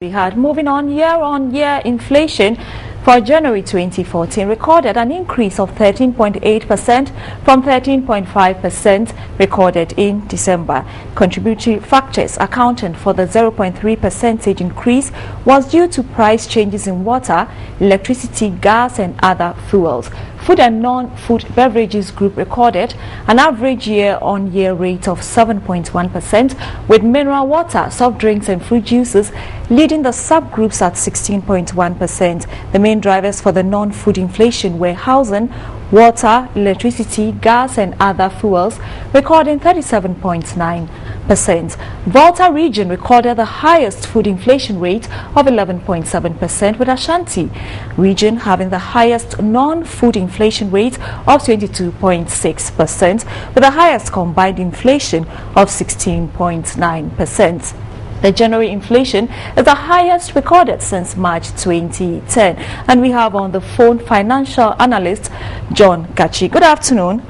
We had moving on year inflation for January 2014 recorded an increase of 13.8% from 13.5% recorded in December. Contributory factors accounting for the 0.3% increase was due to price changes in water, electricity, gas and other fuels. Food and non-food beverages group recorded an average year-on-year rate of 7.1%, with mineral water, soft drinks and fruit juices leading the subgroups at 16.1%. The main drivers for the non-food inflation were housing, water, electricity, gas and other fuels, recording 37.9%. Volta region recorded the highest food inflation rate of 11.7%, with Ashanti region having the highest non-food inflation rate of 22.6%, with the highest combined inflation of 16.9%. The January inflation is the highest recorded since March 2010. And we have on the phone financial analyst John Gachi. Good afternoon.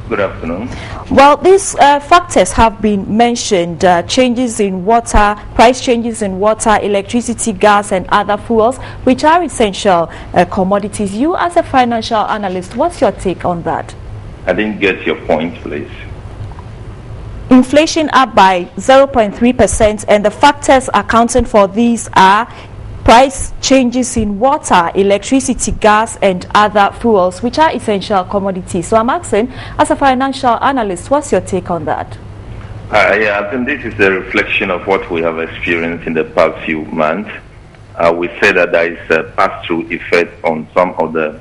Good afternoon. Well, these factors have been mentioned, changes in water, price changes in water, electricity, gas and other fuels, which are essential commodities. You as a financial analyst, what's your take on that? I didn't get your point, please. Inflation up by 0.3%, and the factors accounting for these are price changes in water, electricity, gas and other fuels, which are essential commodities. So I'm asking, as a financial analyst, what's your take on that? Yeah, I think this is a reflection of what we have experienced in the past few months. We say that there is a pass-through effect on some of the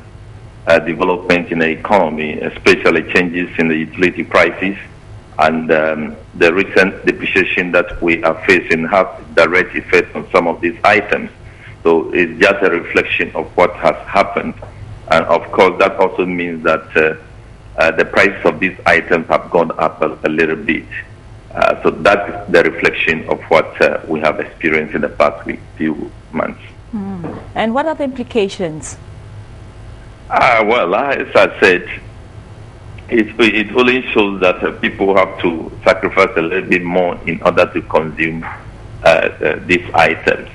development in the economy, especially changes in the utility prices. And the recent depreciation that we are facing have direct effect on some of these items. So it's just a reflection of what has happened. And of course, that also means that the prices of these items have gone up a little bit. So that is the reflection of what we have experienced in the past few months. And what are the implications? Well, as I said, it only shows that people have to sacrifice a little bit more in order to consume these items.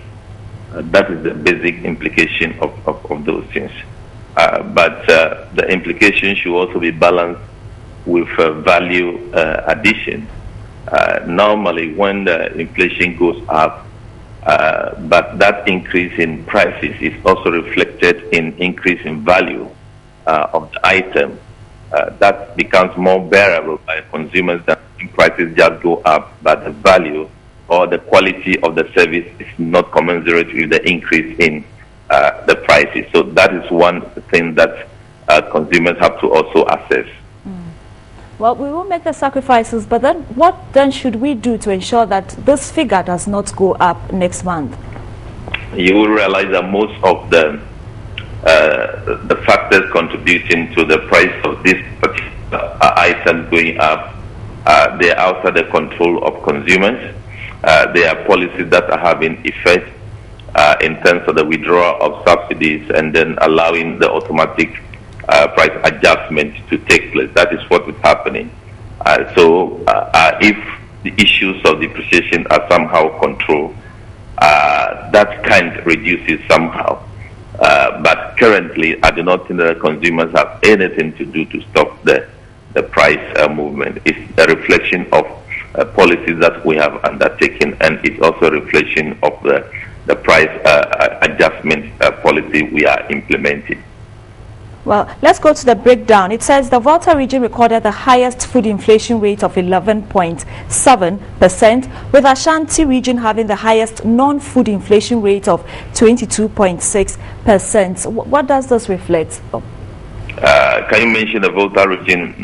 That is the basic implication of those things. But the implication should also be balanced with value addition. Normally, when the inflation goes up, but that increase in prices is also reflected in increase in value of the item. That becomes more bearable by consumers than prices just go up, but the value or the quality of the service is not commensurate with the increase in the prices. So that is one thing that consumers have to also assess. Well, we will make the sacrifices, but then what then should we do to ensure that this figure does not go up next month? You will realize that most of the factors contributing to the price of this particular item going up, they are outside the control of consumers. There are policies that are having effect in terms of the withdrawal of subsidies and then allowing the automatic price adjustment to take place. That is what is happening. So if the issues of depreciation are somehow controlled, that kind reduces somehow. But currently, I do not think that consumers have anything to do to stop the price movement. It's a reflection of policies that we have undertaken, and it's also a reflection of the price adjustment policy we are implementing. Well, let's go to the breakdown. It says the Volta region recorded the highest food inflation rate of 11.7%, with Ashanti region having the highest non-food inflation rate of 22.6%. What does this reflect? Can you mention the Volta region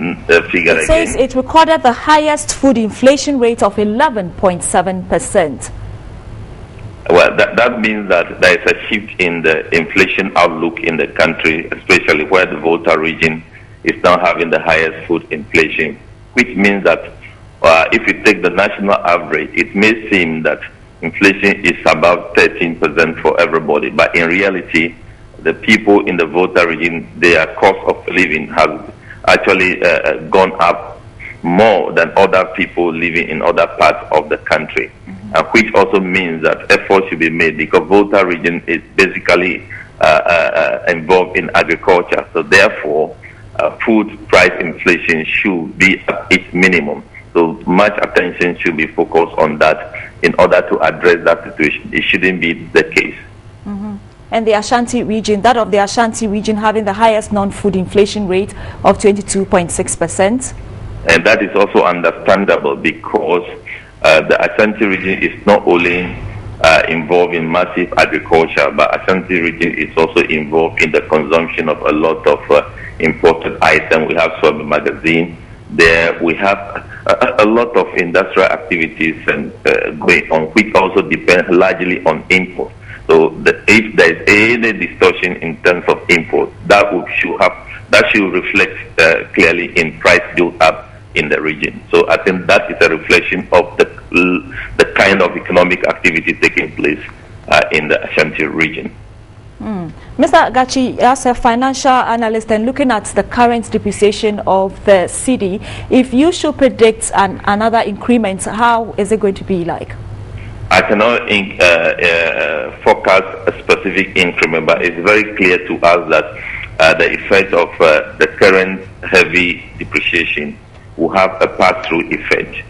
figure again? It says it recorded the highest food inflation rate of 11.7%. Well, that means that there is a shift in the inflation outlook in the country, especially where the Volta region is now having the highest food inflation, which means that if you take the national average, it may seem that inflation is about 13% for everybody, but in reality, the people in the Volta region, their cost of living has actually gone up more than other people living in other parts of the country. which also means that efforts should be made because Volta region is basically involved in agriculture. So therefore, food price inflation should be at its minimum. So much attention should be focused on that in order to address that situation. It shouldn't be the case. And the Ashanti region, that of the Ashanti region having the highest non-food inflation rate of 22.6%. And that is also understandable because the Ashanti region is not only involved in massive agriculture, but Ashanti region is also involved in the consumption of a lot of imported items. We have Swab magazine. There we have a lot of industrial activities and going on, which also depend largely on import. So if there is any distortion in terms of import, that should reflect clearly in price build up in the region. So I think that is a reflection of the kind of economic activity taking place in the Ashanti region. Mr. Gachi, as a financial analyst and looking at the current depreciation of the cedi, if you should predict another increment, how is it going to be like? I cannot forecast a specific increment, but it's very clear to us that the effect of the current heavy depreciation will have a pass-through effect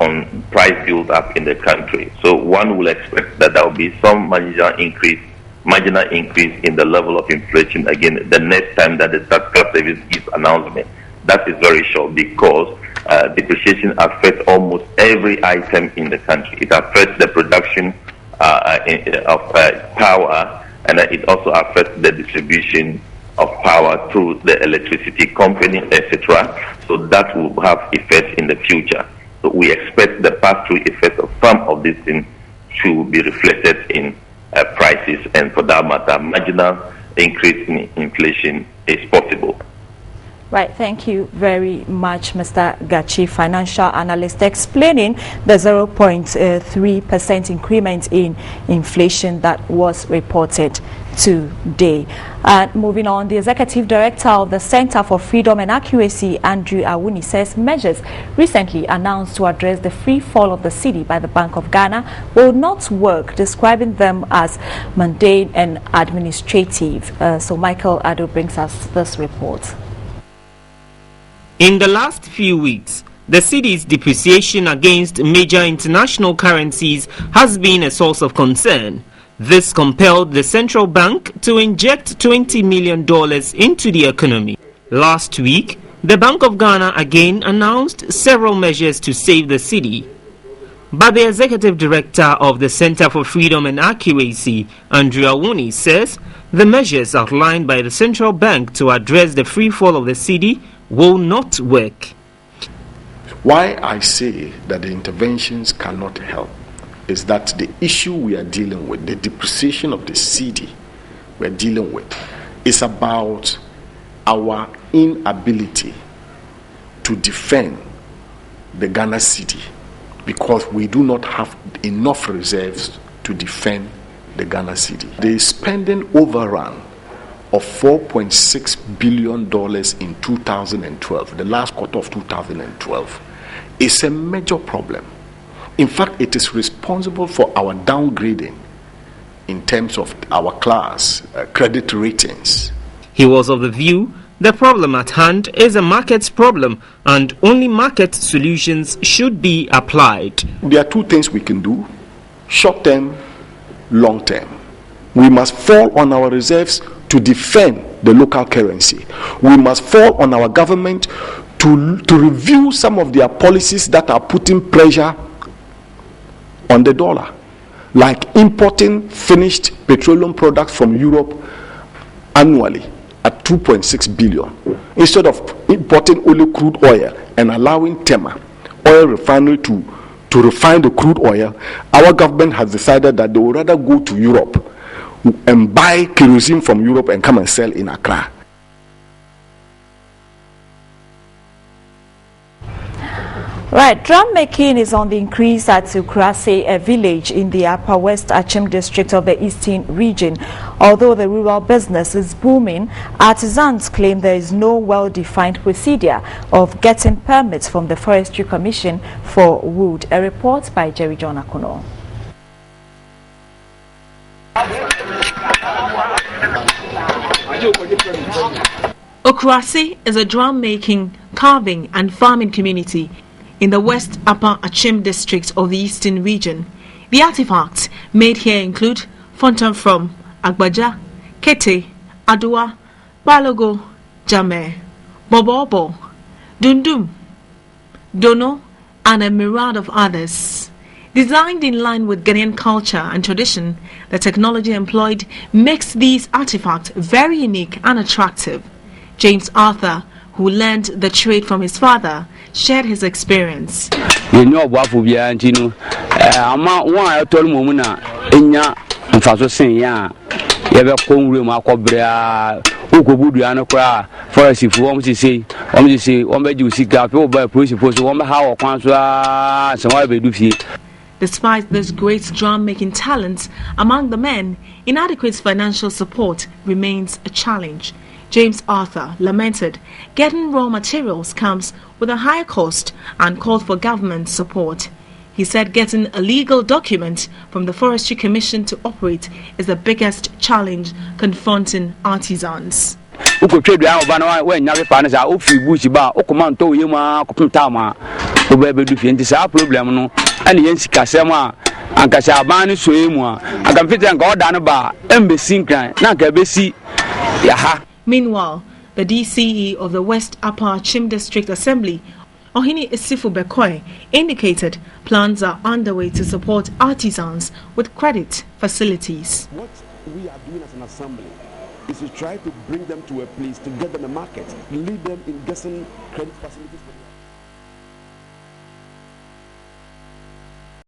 on price build up in the country. So one will expect that there will be some marginal increase in the level of inflation again the next time that the tax service gives announcement. That is very sure because depreciation affects almost every item in the country. It affects the production of power, and it also affects the distribution of power through the electricity company, etc. So that will have effects in the future. So we expect the pass-through effect of some of these things to be reflected in prices, and for that matter, marginal increase in inflation is possible. Right, thank you very much, Mr. Gachi, financial analyst, explaining the 0.3% increment in inflation that was reported today. And moving on, the executive director of the Center for Freedom and Accuracy, Andrew Awuni, says measures recently announced to address the free fall of the cedi by the Bank of Ghana will not work, describing them as mundane and administrative. So Michael Addo brings us this report. In the last few weeks, the cedi's depreciation against major international currencies has been a source of concern. This compelled the central bank to inject $20 million into the economy. Last week, the Bank of Ghana again announced several measures to save the cedi. But the executive director of the Center for Freedom and Accuracy, Andrew Awuni, says the measures outlined by the central bank to address the free fall of the cedi will not work. Why I say that the interventions cannot help is that the issue we are dealing with, the depreciation of the cedi we're dealing with, is about our inability to defend the Ghana cedi because we do not have enough reserves to defend the Ghana cedi. The spending overrun of $4.6 billion in 2012, the last quarter of 2012, is a major problem. In fact, it is responsible for our downgrading in terms of our class credit ratings. He was of the view the problem at hand is a market's problem and only market solutions should be applied. There are two things we can do: short term, long term. We must fall on our reserves to defend the local currency. We must fall on our government to review some of their policies that are putting pressure on the dollar, like importing finished petroleum products from Europe annually at 2.6 billion instead of importing only crude oil and allowing Tema oil refinery to refine the crude oil. Our government has decided that they would rather go to Europe and buy kerosene from Europe and come and sell in Accra. Right, drum making is on the increase at Ukrase, a village in the Upper West Achim district of the Eastern region. Although the rural business is booming, artisans claim there is no well-defined procedure of getting permits from the Forestry Commission for wood. A report by Jerry John Akono. Ukrase is a drum-making, carving and farming community in the West Upper Achim district of the Eastern region. The artifacts made here include fountain from Agbaja, Kete, Adua, Balogo, Jame, Bobobo, Dundum, Dono, and a myriad of others. Designed in line with Ghanaian culture and tradition, the technology employed makes these artifacts very unique and attractive. James Arthur, who learned the trade from his father, shared his experience. You know what we are doing. I told Mumuna, Enya, and Faso Senya, Ever Congrem, Acobra, Ukobudiano Cra, Forest if you want to say, you see, Gapo by principles, one how Quantra, some other do. Despite this great drum-making talent among the men, inadequate financial support remains a challenge. James Arthur lamented getting raw materials comes with a higher cost and called for government support. He said getting a legal document from the Forestry Commission to operate is the biggest challenge confronting artisans. Meanwhile, the DCE of the West Upper Achim District Assembly, Ohini Isifu Bekoy, indicated plans are underway to support artisans with credit facilities. What we are doing as an assembly is to try to bring them to a place to get them a market, lead them in getting credit facilities.